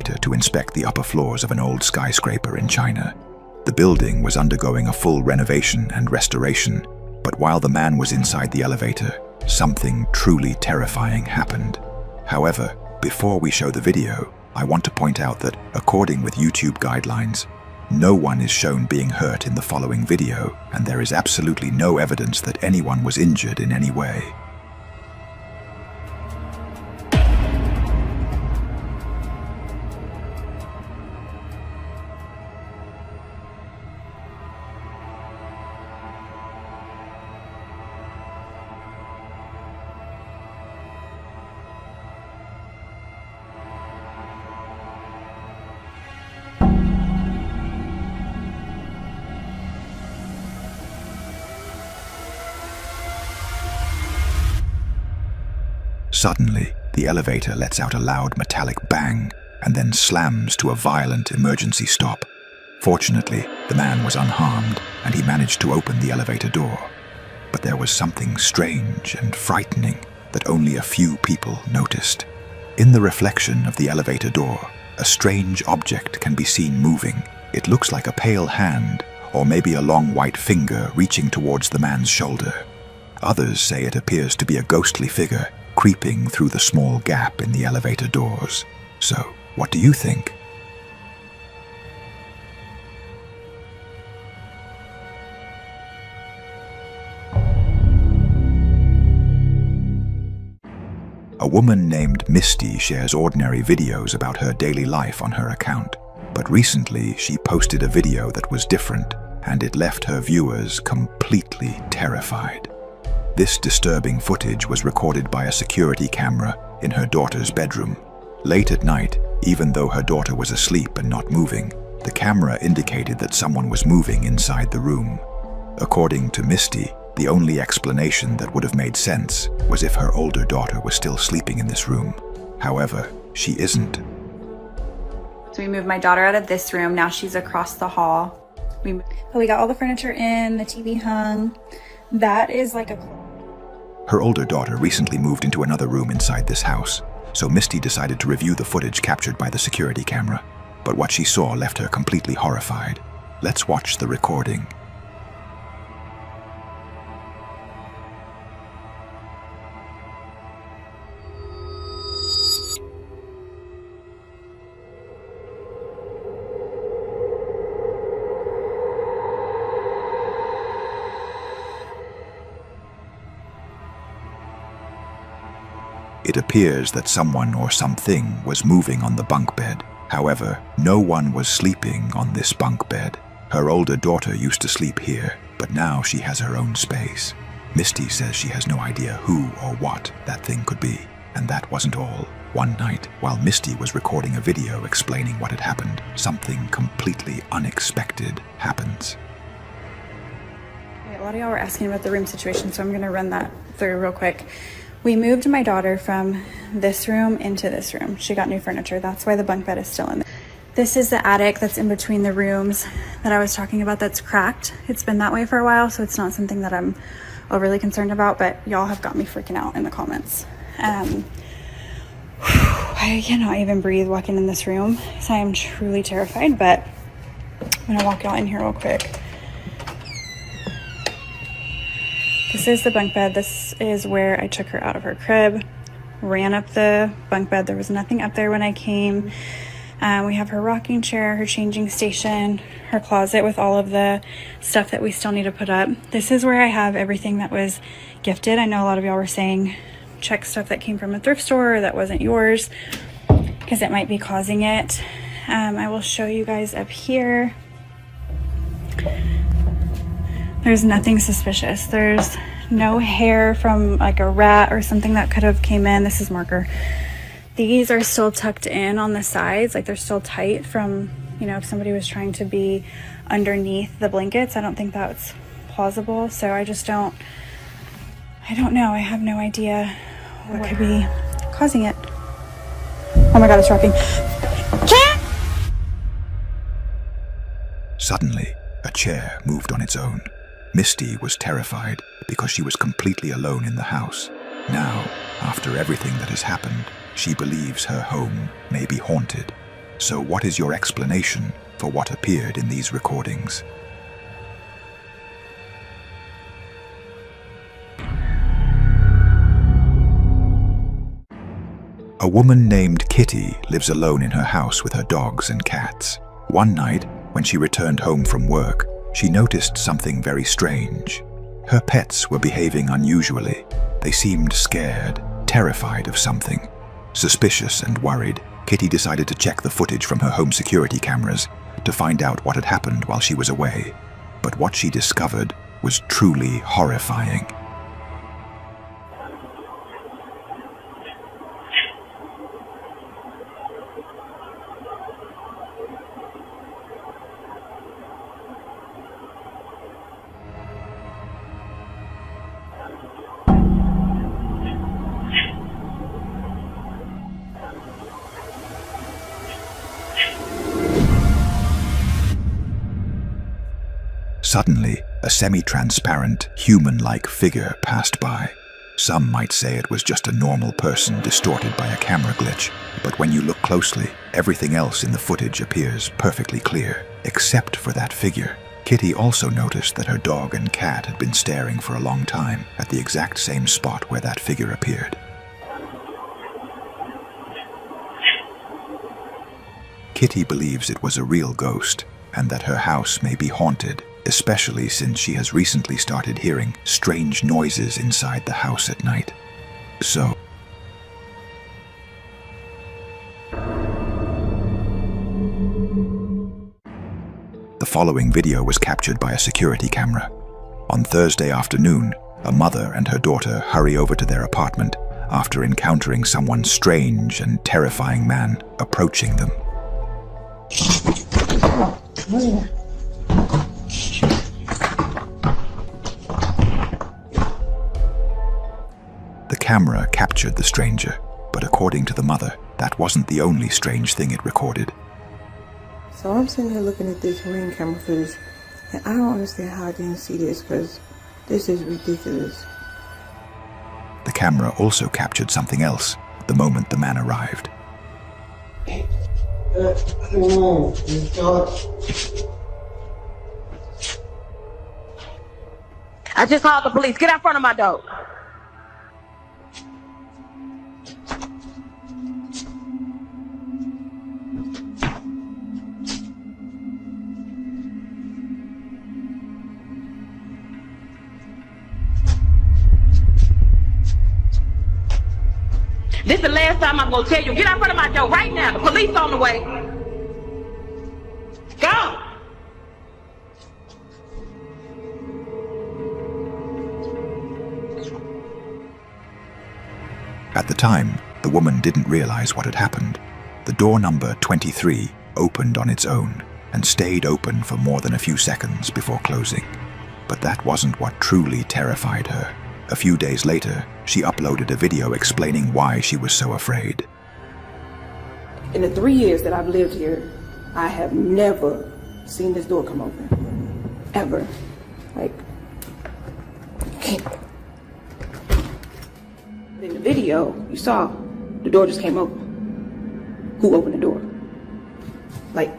elevator to inspect the upper floors of an old skyscraper in China. The building was undergoing a full renovation and restoration, but while the man was inside the elevator, something truly terrifying happened. However, before we show the video, I want to point out that, according with YouTube guidelines, no one is shown being hurt in the following video, and there is absolutely no evidence that anyone was injured in any way. Suddenly, the elevator lets out a loud metallic bang and then slams to a violent emergency stop. Fortunately, the man was unharmed and he managed to open the elevator door. But there was something strange and frightening that only a few people noticed. In the reflection of the elevator door, a strange object can be seen moving. It looks like a pale hand, or maybe a long white finger reaching towards the man's shoulder. Others say it appears to be a ghostly figure creeping through the small gap in the elevator doors. So, what do you think? A woman named Misty shares ordinary videos about her daily life on her account, but recently she posted a video that was different, and it left her viewers completely terrified. This disturbing footage was recorded by a security camera in her daughter's bedroom. Late at night, even though her daughter was asleep and not moving, the camera indicated that someone was moving inside the room. According to Misty, the only explanation that would have made sense was if her older daughter was still sleeping in this room. However, she isn't. So we moved my daughter out of this room. Now she's across the hall. We got all the furniture in, the TV hung. That is like a... Her older daughter recently moved into another room inside this house, so Misty decided to review the footage captured by the security camera. But what she saw left her completely horrified. Let's watch the recording. It appears that someone or something was moving on the bunk bed. However, no one was sleeping on this bunk bed. Her older daughter used to sleep here, but now she has her own space. Misty says she has no idea who or what that thing could be. And that wasn't all. One night, while Misty was recording a video explaining what had happened, something completely unexpected happens. A lot of y'all were asking about the room situation, so I'm going to run that through real quick. We moved my daughter from this room into this room. She got new furniture. That's why the bunk bed is still in there. This is the attic that's in between the rooms that I was talking about that's cracked. It's been that way for a while, so it's not something that I'm overly concerned about, but y'all have got me freaking out in the comments. I cannot even breathe walking in this room, so I am truly terrified, but I'm gonna walk y'all in here real quick. This is the bunk bed. This is where I took her out of her crib, ran up the bunk bed. There was nothing up there when I came. We have her rocking chair, her changing station, her closet with all of the stuff that we still need to put up. This is where I have everything that was gifted. I know a lot of y'all were saying check stuff that came from a thrift store or that wasn't yours, because it might be causing it. I will show you guys up here. There's nothing suspicious. There's no hair from like a rat or something that could have came in. This is marker. These are still tucked in on the sides, like they're still tight from, you know, if somebody was trying to be underneath the blankets. I don't think that's plausible. So I don't know. I have no idea what could be causing it. Oh my God, it's rocking. Suddenly, a chair moved on its own. Misty was terrified because she was completely alone in the house. Now, after everything that has happened, she believes her home may be haunted. So what is your explanation for what appeared in these recordings? A woman named Kitty lives alone in her house with her dogs and cats. One night, when she returned home from work, she noticed something very strange. Her pets were behaving unusually. They seemed scared, terrified of something. Suspicious and worried, Kitty decided to check the footage from her home security cameras to find out what had happened while she was away. But what she discovered was truly horrifying. Suddenly, a semi-transparent, human-like figure passed by. Some might say it was just a normal person distorted by a camera glitch, but when you look closely, everything else in the footage appears perfectly clear, except for that figure. Kitty also noticed that her dog and cat had been staring for a long time at the exact same spot where that figure appeared. Kitty believes it was a real ghost, and that her house may be haunted, especially since she has recently started hearing strange noises inside the house at night. So, the following video was captured by a security camera. On Thursday afternoon, a mother and her daughter hurry over to their apartment after encountering someone strange and terrifying man approaching them. The camera captured the stranger, but according to the mother, that wasn't the only strange thing it recorded. So I'm sitting here looking at this ring camera footage, and I don't understand how I didn't see this, because this is ridiculous. The camera also captured something else the moment the man arrived. I just called the police. Get out front of my door. This is the last time I'm gonna tell you. Get out front of my door right now. The police on the way. Go! At the time, the woman didn't realize what had happened. The door number 23 opened on its own and stayed open for more than a few seconds before closing. But that wasn't what truly terrified her. A few days later, she uploaded a video explaining why she was so afraid. In the 3 years that I've lived here, I have never seen this door come open. Ever. Like, can't. In the video, you saw the door just came open. Who opened the door? Like,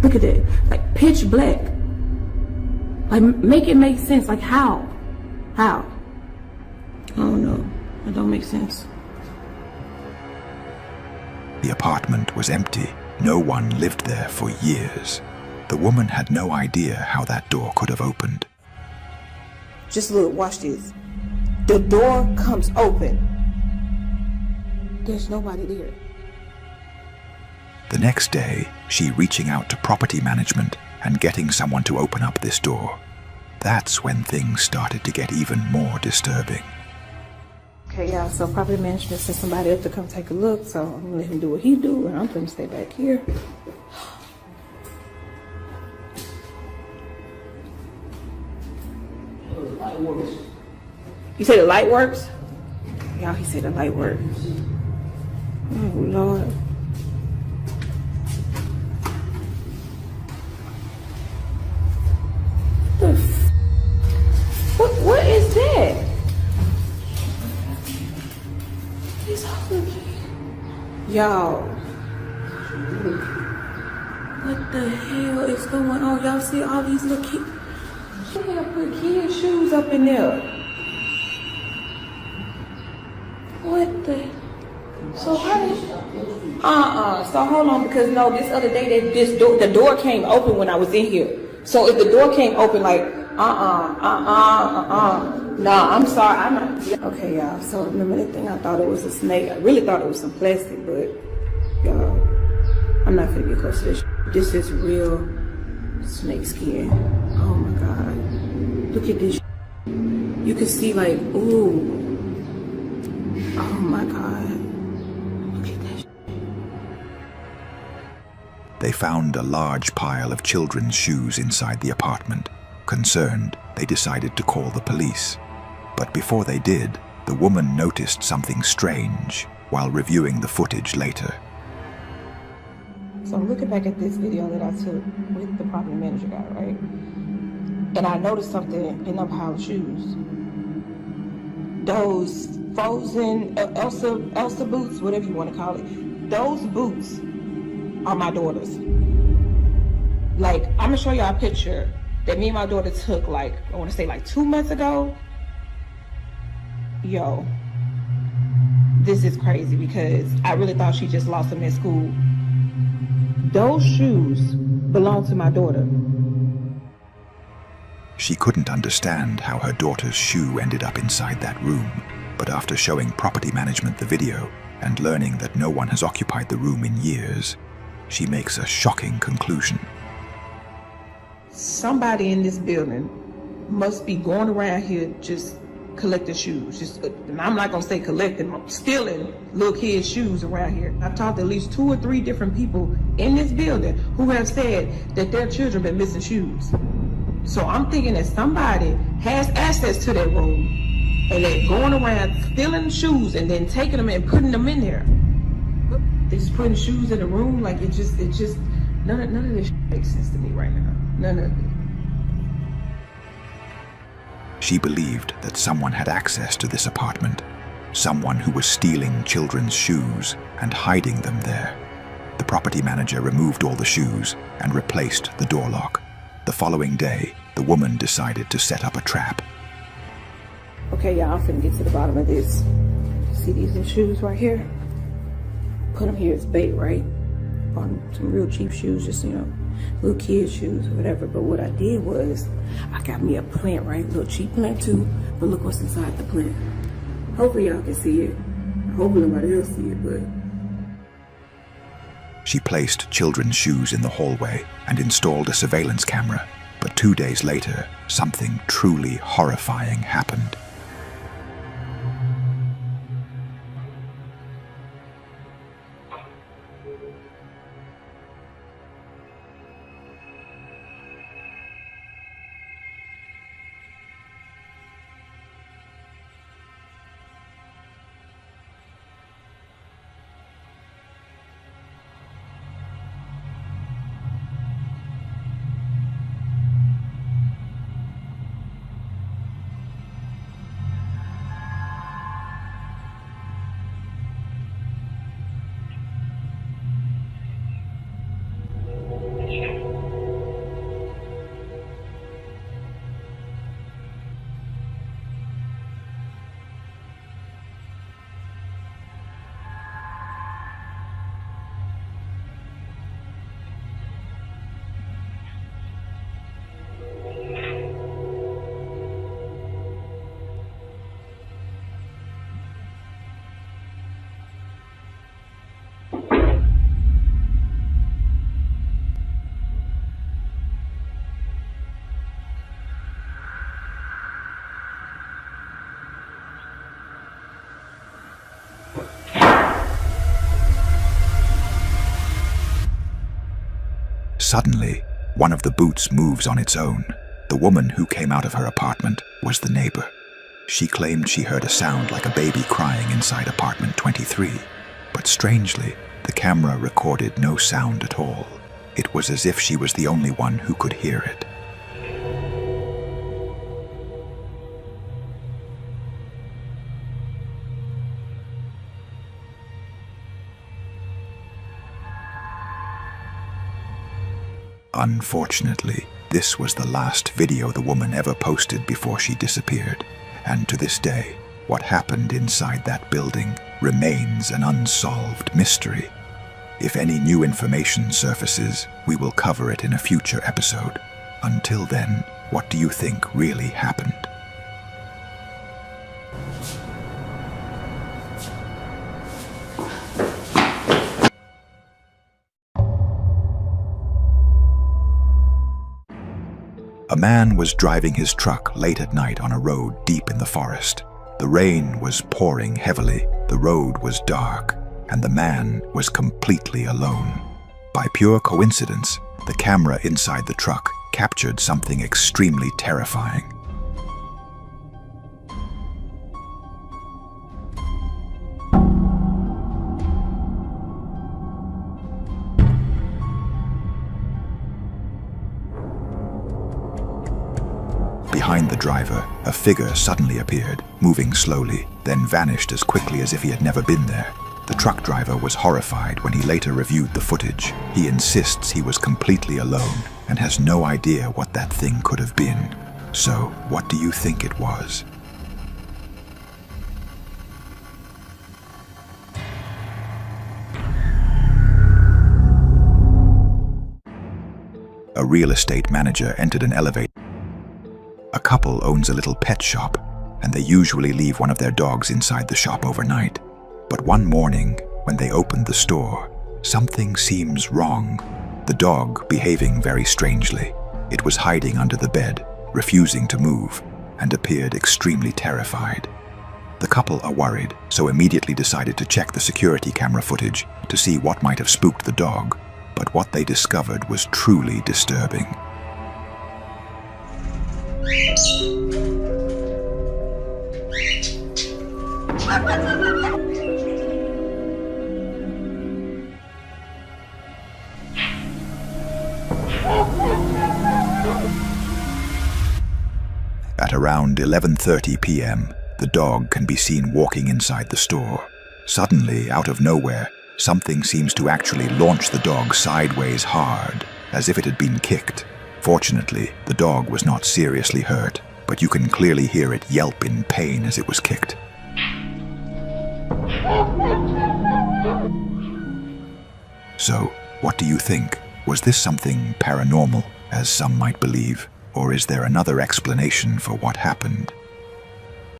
look at it. Like, pitch black. Like, make it make sense. Like, how? How? I don't know. It don't make sense. The apartment was empty. No one lived there for years. The woman had no idea how that door could have opened. Just look, watch this. The door comes open. There's nobody there. The next day, she reaching out to property management and getting someone to open up this door. That's when things started to get even more disturbing. Okay, y'all, so property management sent somebody up to come take a look, so I'm gonna let him do what he do, and I'm gonna stay back here. You say the light works? Y'all, he said the light works. Oh, Lord. What is that? Y'all, What the hell is going on? Y'all see all these little kids? She had put kids' shoes up in there. What the? So how did? So hold on, because no, this other day the door came open when I was in here. So if the door came open, like Nah, I'm sorry. I'm not. Okay, y'all. So remember that thing? I thought it was a snake. I really thought it was some plastic, but y'all, I'm not gonna get close to this. This is real snake skin. Oh my god! Look at this. You can see like, ooh. Oh my god! Look at that. They found a large pile of children's shoes inside the apartment. Concerned, they decided to call the police. But before they did, the woman noticed something strange while reviewing the footage later. So I'm looking back at this video that I took with the property manager guy, right? And I noticed something in them pile of shoes. Those frozen Elsa boots, whatever you want to call it, those boots are my daughter's. Like, I'm gonna show y'all a picture that me and my daughter took, like, I want to say like 2 months ago. Yo, this is crazy because I really thought she just lost them in school. Those shoes belong to my daughter. She couldn't understand how her daughter's shoe ended up inside that room, but after showing property management the video and learning that no one has occupied the room in years, she makes a shocking conclusion. Somebody in this building must be going around here just collecting shoes. And I'm not gonna say collecting, stealing little kids' shoes around here. I've talked to at least 2 or 3 different people in this building who have said that their children been missing shoes. So I'm thinking that somebody has access to that room and they're going around stealing shoes and then taking them and putting them in there. They're just putting shoes in the room. Like it just none of this makes sense to me right now. None of it. She believed that someone had access to this apartment, someone who was stealing children's shoes and hiding them there. The property manager removed all the shoes and replaced the door lock. The following day, the woman decided to set up a trap. Okay, y'all, I'm finna get to the bottom of this. See these little shoes right here? Put them here as bait, right? On some real cheap shoes, just, little kids' shoes or whatever. But what I did was, I got me a plant, right? Little cheap plant too, but look what's inside the plant. Hopefully y'all can see it. Hopefully nobody else see it, but... She placed children's shoes in the hallway and installed a surveillance camera. But 2 days later, something truly horrifying happened. Suddenly, one of the boots moves on its own. The woman who came out of her apartment was the neighbor. She claimed she heard a sound like a baby crying inside apartment 23. But strangely, the camera recorded no sound at all. It was as if she was the only one who could hear it. Unfortunately, this was the last video the woman ever posted before she disappeared, and to this day, what happened inside that building remains an unsolved mystery. If any new information surfaces, we will cover it in a future episode. Until then, what do you think really happened? A man was driving his truck late at night on a road deep in the forest. The rain was pouring heavily, the road was dark, and the man was completely alone. By pure coincidence, the camera inside the truck captured something extremely terrifying. Behind the driver, a figure suddenly appeared, moving slowly, then vanished as quickly as if he had never been there. The truck driver was horrified when he later reviewed the footage. He insists he was completely alone and has no idea what that thing could have been. So, what do you think it was? A real estate manager entered an elevator. A couple owns a little pet shop, and they usually leave one of their dogs inside the shop overnight. But one morning, when they opened the store, something seems wrong. The dog behaving very strangely. It was hiding under the bed, refusing to move, and appeared extremely terrified. The couple are worried, so immediately decided to check the security camera footage to see what might have spooked the dog. But what they discovered was truly disturbing. At around 11:30 p.m., the dog can be seen walking inside the store. Suddenly, out of nowhere, something seems to actually launch the dog sideways hard, as if it had been kicked. Fortunately, the dog was not seriously hurt, but you can clearly hear it yelp in pain as it was kicked. So, what do you think? Was this something paranormal, as some might believe, or is there another explanation for what happened?